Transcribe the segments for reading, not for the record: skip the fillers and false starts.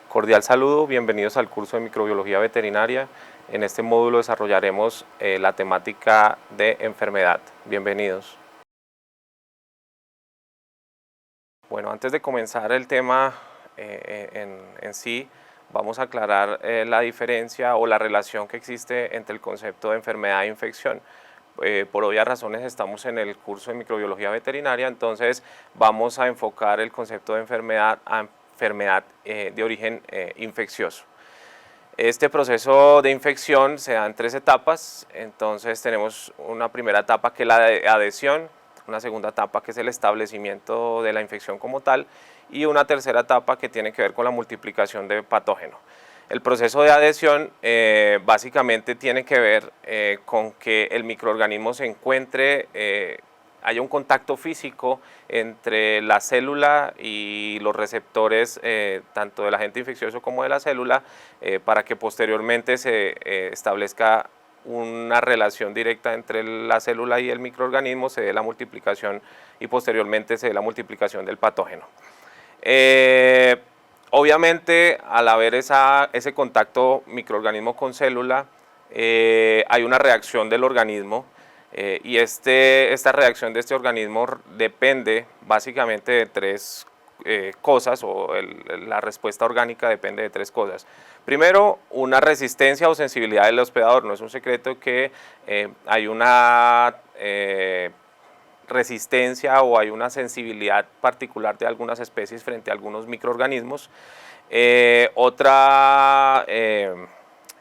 Cordial saludo, bienvenidos al curso de microbiología veterinaria. En este módulo desarrollaremos la temática de enfermedad. Bienvenidos. Bueno, antes de comenzar el tema en sí, vamos a aclarar la diferencia o la relación que existe entre el concepto de enfermedad e infección. Por obvias razones estamos en el curso de microbiología veterinaria, entonces vamos a enfocar el concepto de enfermedad a enfermedad de origen infeccioso. Este proceso de infección se da en 3 etapas, entonces tenemos una primera etapa que es la de adhesión, una segunda etapa que es el establecimiento de la infección como tal y una tercera etapa que tiene que ver con la multiplicación de patógeno. El proceso de adhesión básicamente tiene que ver con que el microorganismo se encuentre, haya un contacto físico entre la célula y los receptores tanto del agente infeccioso como de la célula para que posteriormente se establezca una relación directa entre la célula y el microorganismo, se dé la multiplicación y posteriormente se dé la multiplicación del patógeno. Obviamente, al haber ese contacto microorganismo con célula, hay una reacción del organismo y esta reacción de este organismo depende básicamente de 3 cosas, o la respuesta orgánica depende de 3 cosas. Primero, una resistencia o sensibilidad del hospedador. No es un secreto que hay una resistencia o hay una sensibilidad particular de algunas especies frente a algunos microorganismos. Otro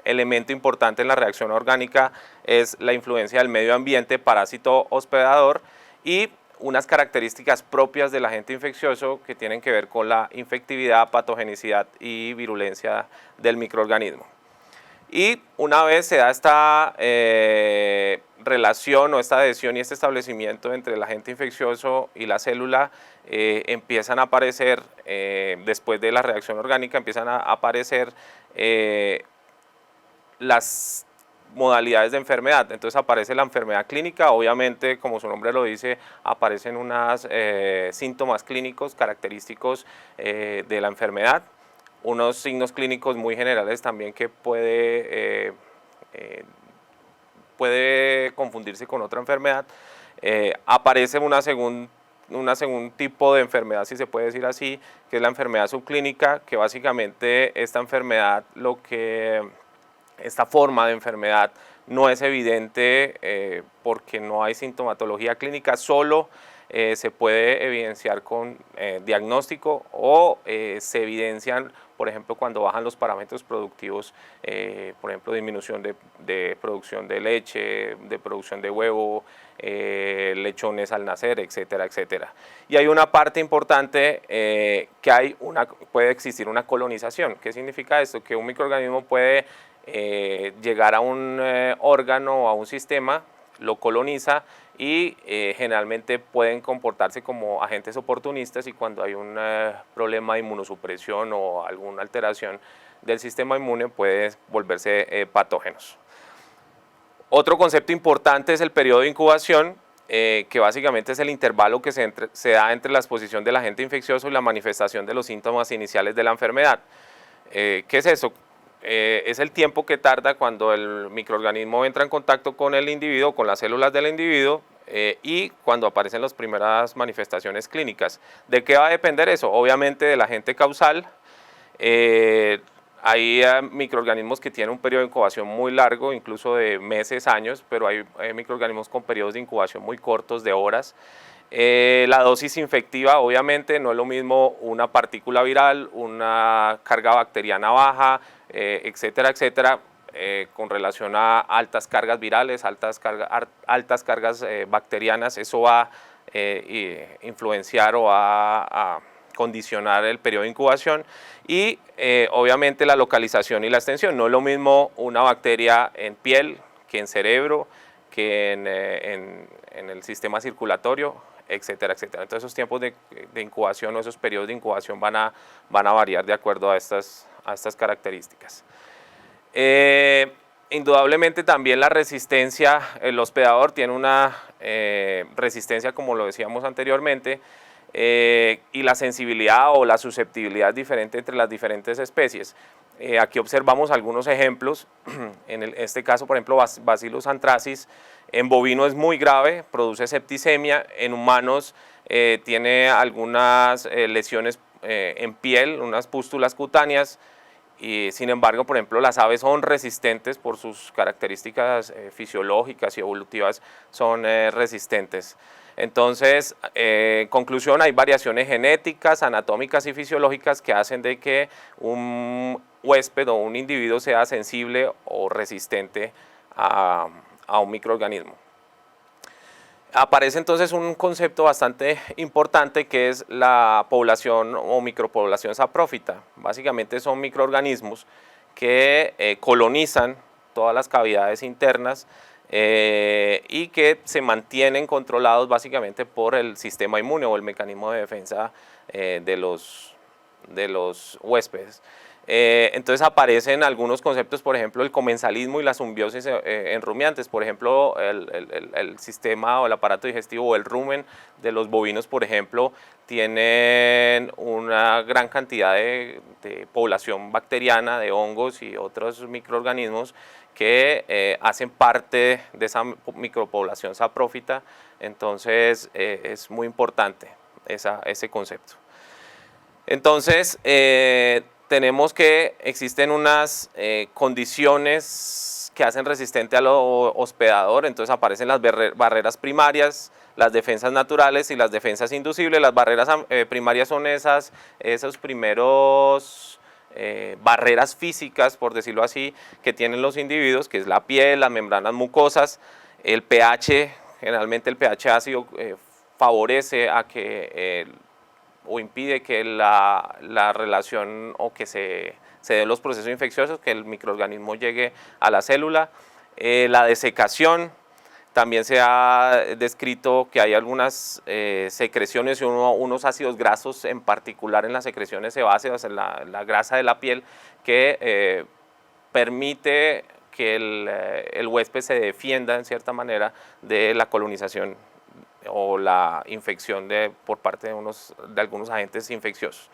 elemento importante en la reacción orgánica es la influencia del medio ambiente, parásito hospedador y unas características propias del agente infeccioso que tienen que ver con la infectividad, patogenicidad y virulencia del microorganismo. Y una vez se da esta relación o esta adhesión y este establecimiento entre el agente infeccioso y la célula, empiezan a aparecer, después de la reacción orgánica, empiezan a aparecer las modalidades de enfermedad. Entonces aparece la enfermedad clínica, obviamente como su nombre lo dice, aparecen unos síntomas clínicos característicos de la enfermedad, unos signos clínicos muy generales también que puede confundirse con otra enfermedad. Aparece un segundo tipo de enfermedad, si se puede decir así, que es la enfermedad subclínica, que básicamente esta forma de enfermedad no es evidente porque no hay sintomatología clínica, solo se puede evidenciar con diagnóstico o se evidencian, por ejemplo, cuando bajan los parámetros productivos, por ejemplo, disminución de producción de leche, de producción de huevo, lechones al nacer, etcétera, etcétera. Y hay una parte importante que puede existir una colonización. ¿Qué significa esto? Que un microorganismo puede llegar a un órgano o a un sistema, lo coloniza y generalmente pueden comportarse como agentes oportunistas y cuando hay un problema de inmunosupresión o alguna alteración del sistema inmune puede volverse patógenos. Otro concepto importante es el periodo de incubación, que básicamente es el intervalo que se da entre la exposición del agente infeccioso y la manifestación de los síntomas iniciales de la enfermedad. ¿Qué es eso? Es el tiempo que tarda cuando el microorganismo entra en contacto con el individuo, con las células del individuo y cuando aparecen las primeras manifestaciones clínicas. ¿De qué va a depender eso? Obviamente del agente causal. Hay microorganismos que tienen un periodo de incubación muy largo, incluso de meses, años, pero hay microorganismos con periodos de incubación muy cortos, de horas. La dosis infectiva, obviamente, no es lo mismo una partícula viral, una carga bacteriana baja, etcétera, etcétera, con relación a altas cargas virales, altas cargas bacterianas. Eso va a influenciar o a condicionar el periodo de incubación y obviamente la localización y la extensión. No es lo mismo una bacteria en piel que en cerebro, que en el sistema circulatorio, etcétera, etcétera. Entonces esos tiempos de incubación o esos periodos de incubación van a variar de acuerdo a estas características. Indudablemente también la resistencia, el hospedador tiene una resistencia, como lo decíamos anteriormente, y la sensibilidad o la susceptibilidad es diferente entre las diferentes especies. Aquí observamos algunos ejemplos. En este caso, por ejemplo, Bacillus anthracis en bovino es muy grave, produce septicemia. En humanos tiene algunas lesiones en piel, unas pústulas cutáneas. Y sin embargo, por ejemplo, las aves son resistentes por sus características fisiológicas y evolutivas, son resistentes. Entonces, conclusión, hay variaciones genéticas, anatómicas y fisiológicas que hacen de que un huésped o un individuo sea sensible o resistente a un microorganismo. Aparece entonces un concepto bastante importante que es la población o micropoblación saprófita. Básicamente son microorganismos que colonizan todas las cavidades internas y que se mantienen controlados básicamente por el sistema inmune o el mecanismo de defensa de los huéspedes. Entonces aparecen algunos conceptos, por ejemplo, el comensalismo y la simbiosis en rumiantes. Por ejemplo, el sistema o el aparato digestivo o el rumen de los bovinos, por ejemplo, tienen una gran cantidad de población bacteriana, de hongos y otros microorganismos que hacen parte de esa micropoblación saprófita. Entonces es muy importante ese concepto. Entonces, tenemos que existen unas condiciones que hacen resistente al hospedador. Entonces aparecen las barreras primarias, las defensas naturales y las defensas inducibles. Las barreras primarias son esos primeros barreras físicas, por decirlo así, que tienen los individuos, que es la piel, las membranas mucosas, el pH. Generalmente el pH ácido favorece a que o impide que la relación o que se den los procesos infecciosos, que el microorganismo llegue a la célula. La desecación, también se ha descrito que hay algunas secreciones y unos ácidos grasos, en particular en las secreciones sebáceas, en la grasa de la piel, que permite que el huésped se defienda en cierta manera de la colonización o la infección por parte de algunos agentes infecciosos.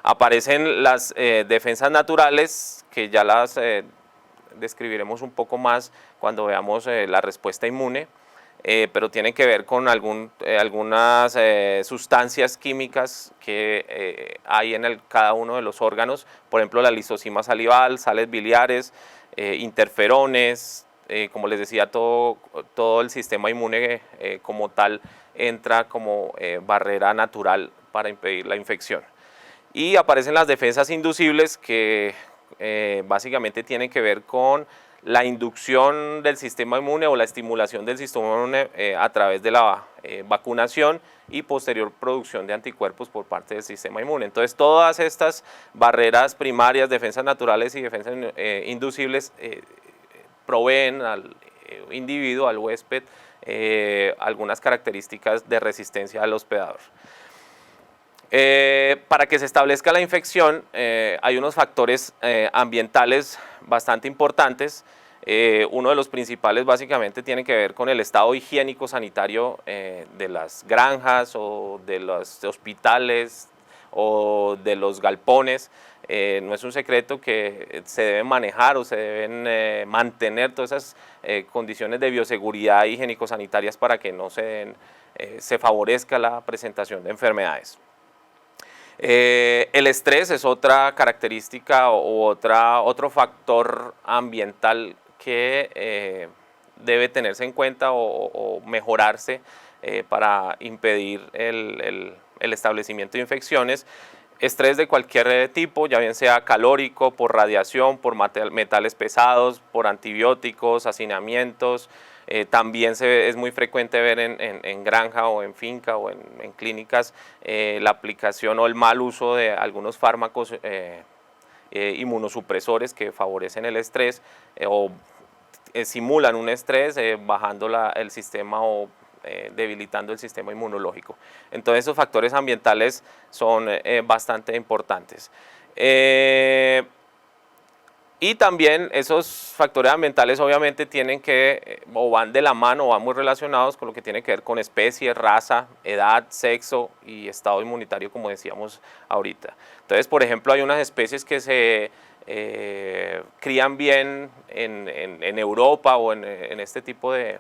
Aparecen las defensas naturales, que ya las describiremos un poco más cuando veamos la respuesta inmune, pero tienen que ver con algunas sustancias químicas que hay en cada uno de los órganos, por ejemplo la lisozima salival, sales biliares, interferones. Como les decía, todo el sistema inmune como tal entra como barrera natural para impedir la infección. Y aparecen las defensas inducibles, que básicamente tienen que ver con la inducción del sistema inmune o la estimulación del sistema inmune a través de la vacunación y posterior producción de anticuerpos por parte del sistema inmune. Entonces todas estas barreras primarias, defensas naturales y defensas inducibles proveen al individuo, al huésped, algunas características de resistencia al hospedador. Para que se establezca la infección hay unos factores ambientales bastante importantes. Uno de los principales básicamente tiene que ver con el estado higiénico sanitario de las granjas o de los hospitales o de los galpones. No es un secreto que se deben manejar o se deben mantener todas esas condiciones de bioseguridad higiénico-sanitarias para que no se favorezca la presentación de enfermedades. El estrés es otra característica o otro factor ambiental que debe tenerse en cuenta o mejorarse para impedir el establecimiento de infecciones. Estrés de cualquier tipo, ya bien sea calórico, por radiación, por metales pesados, por antibióticos, hacinamientos. También es muy frecuente ver en granja o en finca o en clínicas la aplicación o el mal uso de algunos fármacos inmunosupresores que favorecen el estrés o simulan un estrés bajando el sistema o debilitando el sistema inmunológico. Entonces esos factores ambientales son bastante importantes. Y también esos factores ambientales obviamente tienen que, o van de la mano, o van muy relacionados con lo que tiene que ver con especie, raza, edad, sexo y estado inmunitario, como decíamos ahorita. Entonces, por ejemplo, hay unas especies que se crían bien en Europa o en este tipo de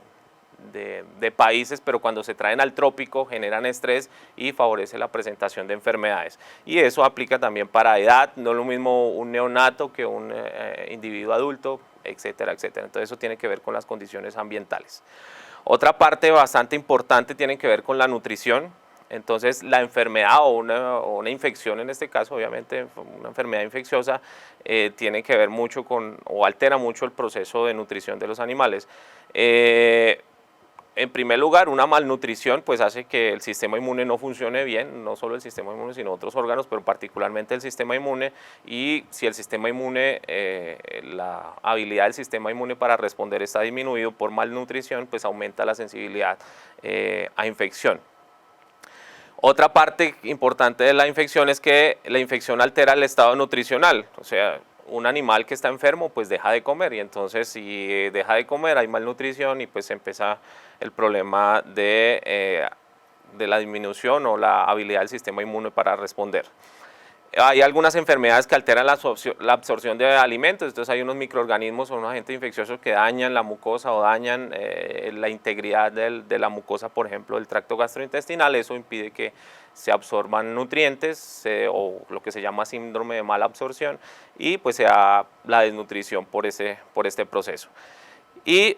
países, pero cuando se traen al trópico generan estrés y favorece la presentación de enfermedades. Y eso aplica también para edad, no es lo mismo un neonato que un individuo adulto, etcétera, etcétera. Entonces eso tiene que ver con las condiciones ambientales. Otra parte bastante importante tiene que ver con la nutrición. Entonces la enfermedad o una infección en este caso, obviamente una enfermedad infecciosa, tiene que ver mucho con, o altera mucho el proceso de nutrición de los animales. En primer lugar, una malnutrición pues hace que el sistema inmune no funcione bien, no solo el sistema inmune, sino otros órganos, pero particularmente el sistema inmune. Y si el sistema inmune, la habilidad del sistema inmune para responder está disminuido por malnutrición, pues aumenta la sensibilidad a infección. Otra parte importante de la infección es que la infección altera el estado nutricional, o sea, un animal que está enfermo pues deja de comer, y entonces si deja de comer hay malnutrición y pues empieza el problema de la disminución o la habilidad del sistema inmune para responder. Hay algunas enfermedades que alteran la absorción de alimentos, entonces hay unos microorganismos o unos agentes infecciosos que dañan la mucosa o dañan la integridad de la mucosa, por ejemplo, del tracto gastrointestinal. Eso impide que se absorban nutrientes o lo que se llama síndrome de mala absorción, y pues se da la desnutrición por este proceso. Y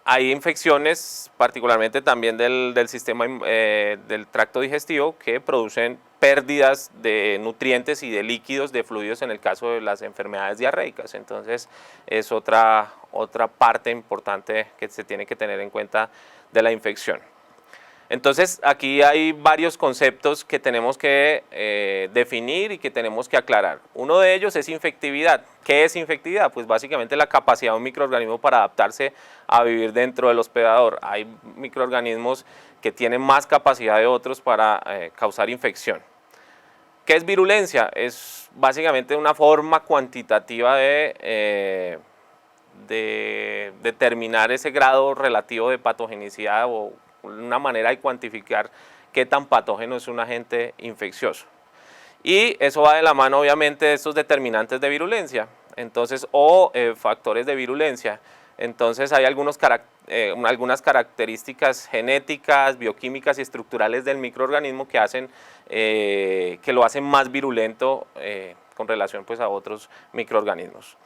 hay infecciones, particularmente también del sistema del tracto digestivo, que producen pérdidas de nutrientes y de líquidos, de fluidos en el caso de las enfermedades diarreicas. Entonces es otra parte importante que se tiene que tener en cuenta de la infección. Entonces aquí hay varios conceptos que tenemos que definir y que tenemos que aclarar. Uno de ellos es infectividad. ¿Qué es infectividad? Pues básicamente la capacidad de un microorganismo para adaptarse a vivir dentro del hospedador. Hay microorganismos que tienen más capacidad de otros para causar infección. ¿Qué es virulencia? Es básicamente una forma cuantitativa de determinar ese grado relativo de patogenicidad, o una manera de cuantificar qué tan patógeno es un agente infeccioso. Y eso va de la mano obviamente de estos determinantes de virulencia, entonces, o factores de virulencia. Entonces hay algunas características genéticas, bioquímicas y estructurales del microorganismo que hacen que lo hacen más virulento con relación pues a otros microorganismos.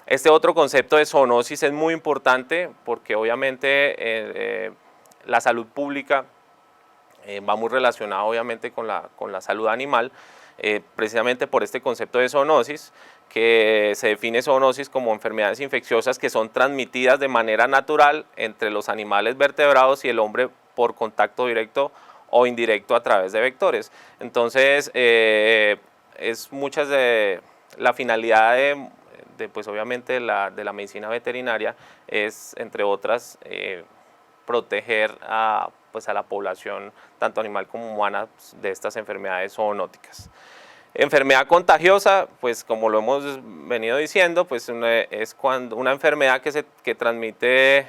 Este otro concepto de zoonosis es muy importante porque obviamente la salud pública va muy relacionada obviamente con la salud animal, precisamente por este concepto de zoonosis, que se define zoonosis como enfermedades infecciosas que son transmitidas de manera natural entre los animales vertebrados y el hombre por contacto directo o indirecto a través de vectores. Entonces, es muchas de la finalidad pues obviamente de la medicina veterinaria es, entre otras, proteger pues a la población, tanto animal como humana, de estas enfermedades zoonóticas. Enfermedad contagiosa, pues como lo hemos venido diciendo, pues es cuando una enfermedad que transmite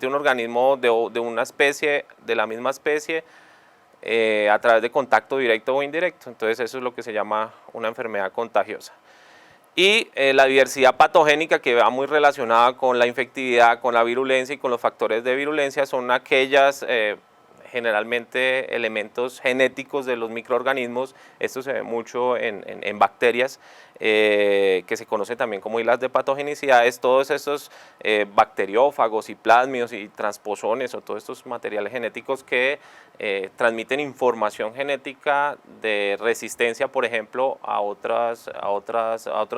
un organismo de una especie, de la misma especie, a través de contacto directo o indirecto. Entonces eso es lo que se llama una enfermedad contagiosa. Y la diversidad patogénica, que va muy relacionada con la infectividad, con la virulencia y con los factores de virulencia, son aquellas generalmente elementos genéticos de los microorganismos. Esto se ve mucho en bacterias, que se conoce también como islas de patogenicidades. Todos estos bacteriófagos y plásmidos y transposones, o todos estos materiales genéticos que transmiten información genética de resistencia, por ejemplo, a otros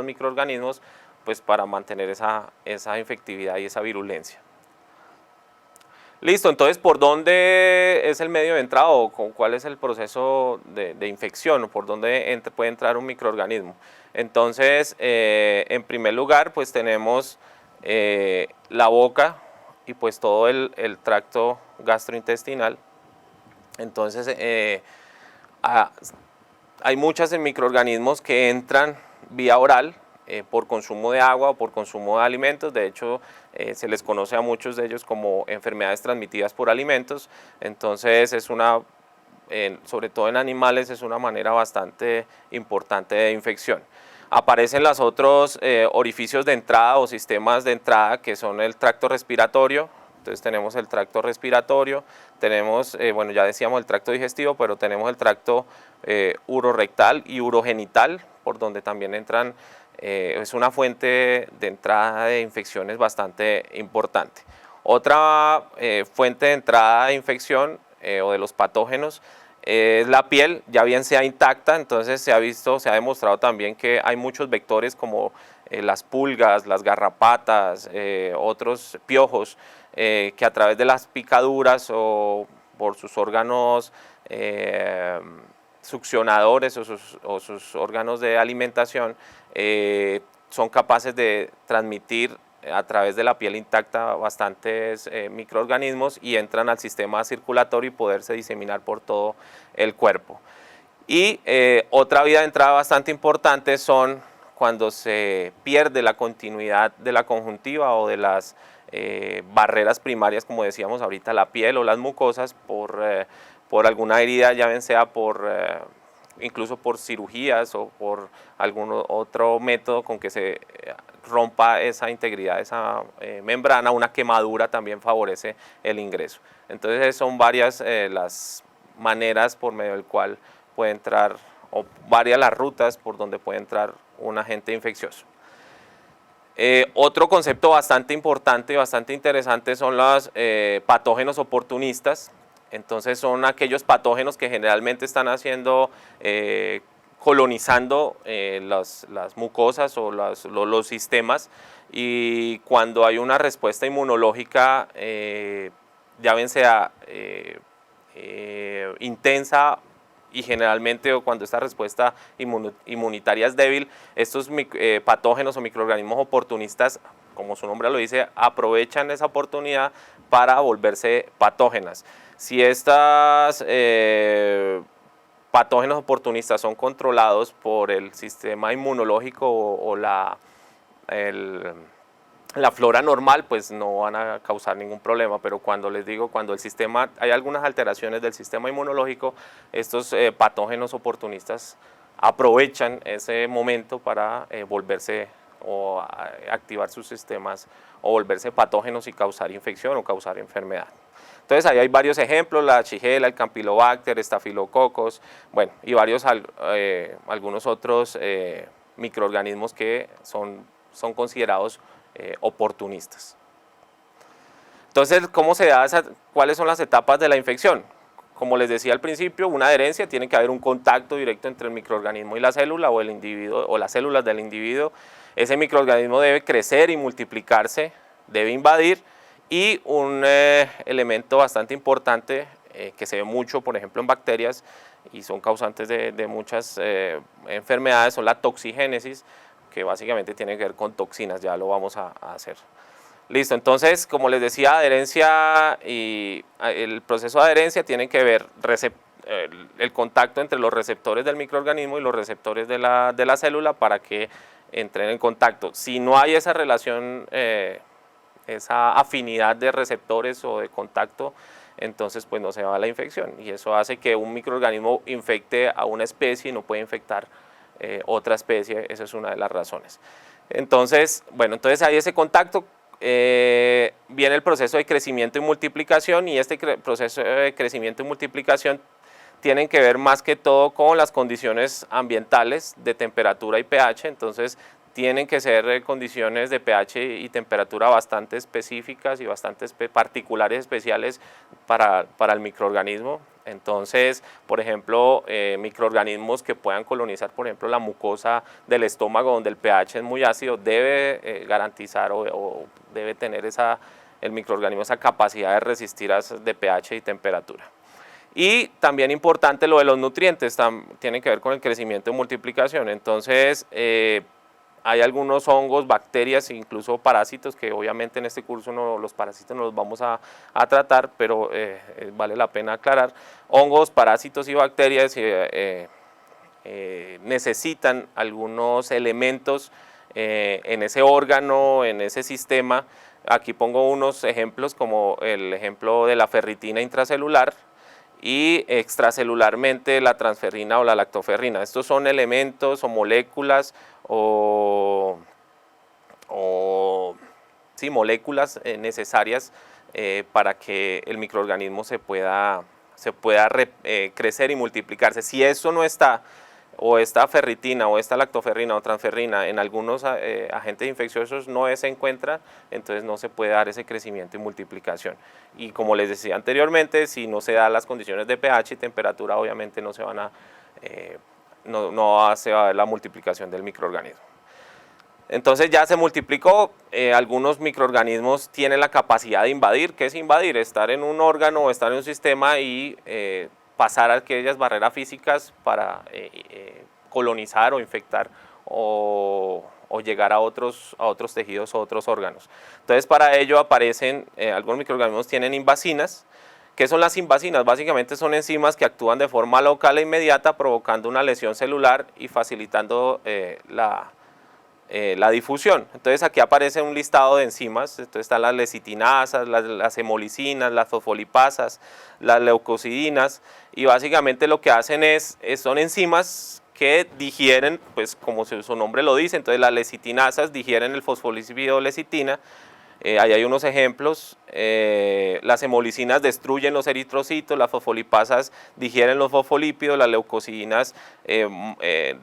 microorganismos, pues para mantener esa infectividad y esa virulencia. Listo, entonces, ¿por dónde es el medio de entrada o cuál es el proceso de infección? ¿Por dónde puede entrar un microorganismo? Entonces, en primer lugar, pues tenemos la boca y pues todo el tracto gastrointestinal. Entonces, hay muchos microorganismos que entran vía oral por consumo de agua o por consumo de alimentos. De hecho, se les conoce a muchos de ellos como enfermedades transmitidas por alimentos. Entonces es una, sobre todo en animales, es una manera bastante importante de infección. Aparecen los otros orificios de entrada o sistemas de entrada, que son el tracto respiratorio. Entonces tenemos el tracto respiratorio, tenemos, bueno, ya decíamos el tracto digestivo, pero tenemos el tracto urorectal y urogenital, por donde también entran, es una fuente de entrada de infecciones bastante importante. Otra fuente de entrada de infección o de los patógenos es la piel, ya bien sea intacta. Entonces se ha visto, se ha demostrado también que hay muchos vectores como las pulgas, las garrapatas, otros piojos, que a través de las picaduras o por sus órganos succionadores o sus órganos de alimentación, son capaces de transmitir a través de la piel intacta bastantes microorganismos y entran al sistema circulatorio y poderse diseminar por todo el cuerpo. Y otra vía de entrada bastante importante son cuando se pierde la continuidad de la conjuntiva o de las barreras primarias, como decíamos ahorita, la piel o las mucosas, por alguna herida, ya bien sea incluso por cirugías o por algún otro método con que se rompa esa integridad, esa membrana. Una quemadura también favorece el ingreso. Entonces son varias las maneras por medio del cual puede entrar, o varias las rutas por donde puede entrar un agente infeccioso. Otro concepto bastante importante y bastante interesante son los patógenos oportunistas. Entonces son aquellos patógenos que generalmente están colonizando las mucosas o los sistemas, y cuando hay una respuesta inmunológica, ya bien sea intensa, y generalmente o cuando esta respuesta inmunitaria es débil, estos patógenos o microorganismos oportunistas, como su nombre lo dice, aprovechan esa oportunidad para volverse patógenas. Si estas patógenos oportunistas son controlados por el sistema inmunológico o la flora normal, pues no van a causar ningún problema. Pero cuando les digo, cuando hay algunas alteraciones del sistema inmunológico, estos patógenos oportunistas aprovechan ese momento para volverse o activar sus sistemas o volverse patógenos y causar infección o causar enfermedad. Entonces ahí hay varios ejemplos: la Shigella, el Campylobacter, Staphylococcus, bueno, y algunos otros microorganismos que son considerados oportunistas. Entonces, ¿cómo se da cuáles son las etapas de la infección? Como les decía al principio, una adherencia, tiene que haber un contacto directo entre el microorganismo y la célula o el individuo o las células del individuo. Ese microorganismo debe crecer y multiplicarse, debe invadir, y un elemento bastante importante que se ve mucho, por ejemplo, en bacterias y son causantes de muchas enfermedades, son la toxigénesis, que básicamente tiene que ver con toxinas. Ya lo vamos a hacer. Listo, entonces, como les decía, adherencia y el proceso de adherencia tiene que ver el contacto entre los receptores del microorganismo y los receptores de la célula para que entren en contacto. Si no hay esa relación, esa afinidad de receptores o de contacto, entonces pues no se va a la infección, y eso hace que un microorganismo infecte a una especie y no puede infectar otra especie. Esa es una de las razones. Entonces, bueno, entonces hay ese contacto, viene el proceso de crecimiento y multiplicación, y este proceso de crecimiento y multiplicación tienen que ver más que todo con las condiciones ambientales de temperatura y pH. Entonces tienen que ser condiciones de pH y temperatura bastante específicas y bastante particulares, especiales para el microorganismo. Entonces, por ejemplo, microorganismos que puedan colonizar, por ejemplo, la mucosa del estómago, donde el pH es muy ácido, debe garantizar o debe tener el microorganismo esa capacidad de resistir de pH y temperatura. Y también importante lo de los nutrientes, tienen que ver con el crecimiento y multiplicación. Entonces, hay algunos hongos, bacterias e incluso parásitos, que obviamente en este curso los parásitos no los vamos a tratar, pero vale la pena aclarar. Hongos, parásitos y bacterias necesitan algunos elementos en ese órgano, en ese sistema. Aquí pongo unos ejemplos como el ejemplo de la ferritina intracelular y extracelularmente la transferrina o la lactoferrina. Estos son elementos o moléculas sí, moléculas necesarias para que el microorganismo se pueda crecer y multiplicarse. Si eso no está, o esta ferritina o esta lactoferrina o transferrina en algunos agentes infecciosos no se encuentra, entonces no se puede dar ese crecimiento y multiplicación. Y como les decía anteriormente, si no se dan las condiciones de pH y temperatura, obviamente no se va a ver la multiplicación del microorganismo. Entonces ya se multiplicó, algunos microorganismos tienen la capacidad de invadir. ¿Qué es invadir? Estar en un órgano o estar en un sistema y pasar aquellas barreras físicas para colonizar o infectar o llegar a otros tejidos o otros órganos. Entonces para ello aparecen, algunos microorganismos tienen invasinas. ¿Qué son las invasinas? Básicamente son enzimas que actúan de forma local e inmediata provocando una lesión celular y facilitando la difusión. Entonces aquí aparece un listado de enzimas. Entonces están las lecitinasas, las hemolicinas, las fosfolipasas, las leucocidinas, y básicamente lo que hacen son enzimas que digieren, pues como su nombre lo dice. Entonces las lecitinasas digieren el fosfolípido lecitina. Ahí hay unos ejemplos. Las hemolicinas destruyen los eritrocitos, las fosfolipasas digieren los fosfolípidos, las leucocidinas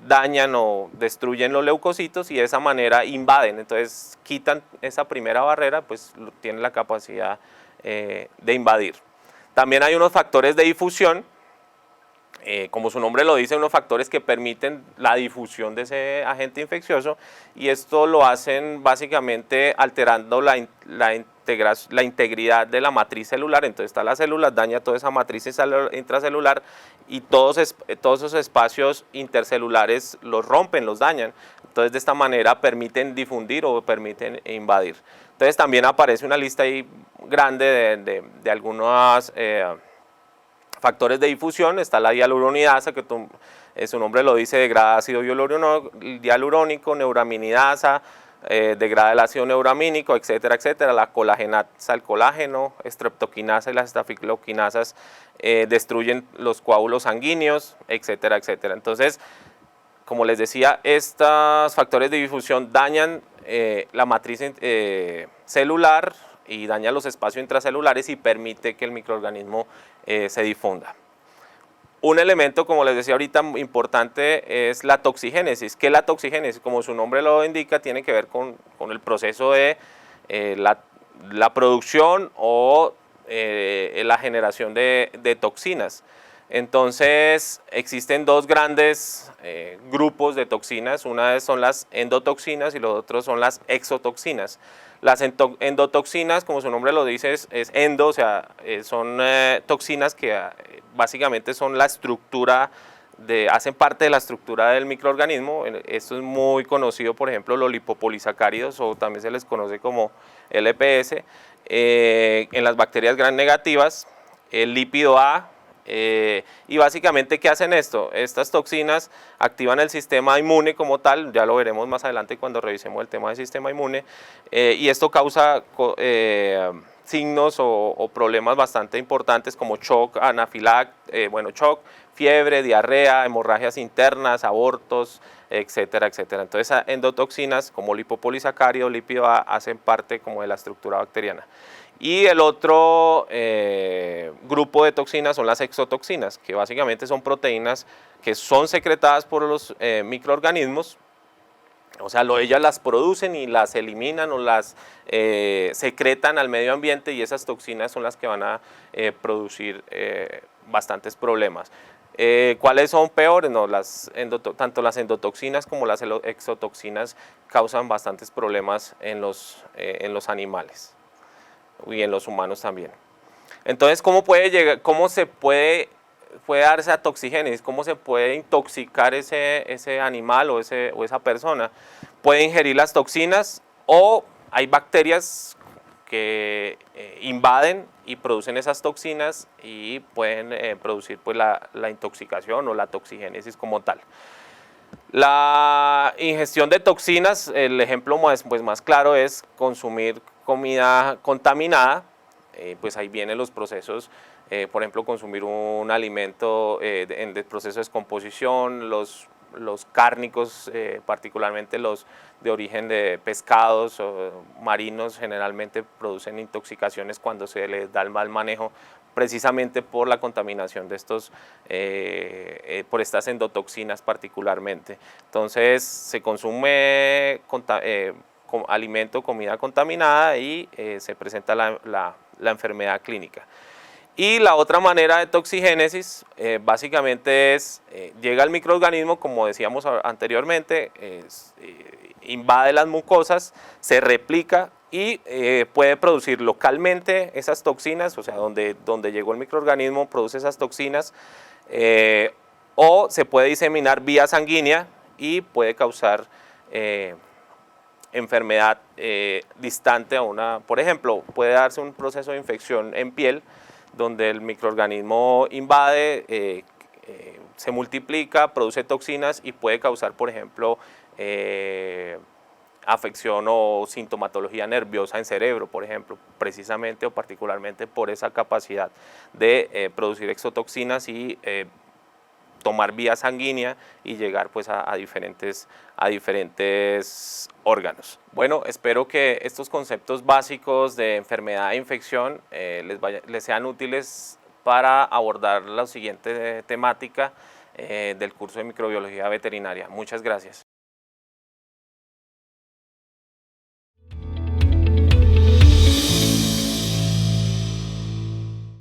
dañan o destruyen los leucocitos y de esa manera invaden. Entonces quitan esa primera barrera, pues tienen la capacidad de invadir. También hay unos factores de difusión. Como su nombre lo dice, unos factores que permiten la difusión de ese agente infeccioso, y esto lo hacen básicamente alterando la integridad de la matriz celular. Entonces está la célula, daña toda esa matriz intracelular y todos esos espacios intercelulares los rompen, los dañan. Entonces de esta manera permiten difundir o permiten invadir. Entonces también aparece una lista ahí grande de algunas factores de difusión. Está la hialuronidasa, que su nombre lo dice, degrada ácido hialurónico, neuraminidasa, degrada el ácido neuramínico, etcétera, etcétera. La colagenasa, el colágeno, streptoquinasa y las estafiloquinasas destruyen los coágulos sanguíneos, etcétera, etcétera. Entonces, como les decía, estos factores de difusión dañan la matriz celular y daña los espacios intracelulares y permite que el microorganismo se difunda. Un elemento, como les decía ahorita, importante es la toxigénesis. ¿Qué es la toxigénesis? Como su nombre lo indica, tiene que ver con el proceso de la producción o la generación de toxinas. Entonces existen dos grandes grupos de toxinas. Una son las endotoxinas y los otros son las exotoxinas. Las endotoxinas, como su nombre lo dice, es endo, o sea, son toxinas que básicamente son la estructura, hacen parte de la estructura del microorganismo. Esto es muy conocido, por ejemplo, los lipopolisacáridos, o también se les conoce como LPS, en las bacterias gram negativas, el lípido A. Y básicamente, ¿qué hacen esto? Estas toxinas activan el sistema inmune como tal, ya lo veremos más adelante cuando revisemos el tema del sistema inmune, y esto causa signos o problemas bastante importantes como shock shock, fiebre, diarrea, hemorragias internas, abortos, etcétera, etcétera. Entonces, endotoxinas como lipopolisacárido, lípido A, hacen parte como de la estructura bacteriana. Y el otro grupo de toxinas son las exotoxinas, que básicamente son proteínas que son secretadas por los microorganismos. O sea, ellas las producen y las eliminan o las secretan al medio ambiente, y esas toxinas son las que van a producir bastantes problemas. ¿Cuáles son peores? No, tanto las endotoxinas como las exotoxinas causan bastantes problemas en los animales y en los humanos también. Entonces, ¿cómo se puede dar esa toxigénesis? ¿Cómo se puede intoxicar ese animal o esa persona? Puede ingerir las toxinas, o hay bacterias que invaden y producen esas toxinas y pueden producir pues la intoxicación o la toxigénesis como tal. La ingestión de toxinas, el ejemplo más claro es consumir comida contaminada. Pues ahí vienen los procesos, por ejemplo, consumir un alimento en el proceso de descomposición, los cárnicos, particularmente los de origen de pescados o marinos, generalmente producen intoxicaciones cuando se les da el mal manejo, precisamente por la contaminación de por estas endotoxinas particularmente. Entonces se consume alimento, comida contaminada y se presenta la enfermedad clínica. Y la otra manera de toxigénesis básicamente llega el microorganismo, como decíamos anteriormente, invade las mucosas, se replica y puede producir localmente esas toxinas, o sea, donde llegó el microorganismo produce esas toxinas, o se puede diseminar vía sanguínea y puede causar enfermedad distante a por ejemplo, puede darse un proceso de infección en piel, donde el microorganismo invade, se multiplica, produce toxinas y puede causar, por ejemplo, afección o sintomatología nerviosa en cerebro, por ejemplo, precisamente o particularmente por esa capacidad de producir exotoxinas y tomar vía sanguínea y llegar pues a diferentes órganos. Bueno, espero que estos conceptos básicos de enfermedad e infección les sean útiles para abordar la siguiente temática del curso de microbiología veterinaria. Muchas gracias.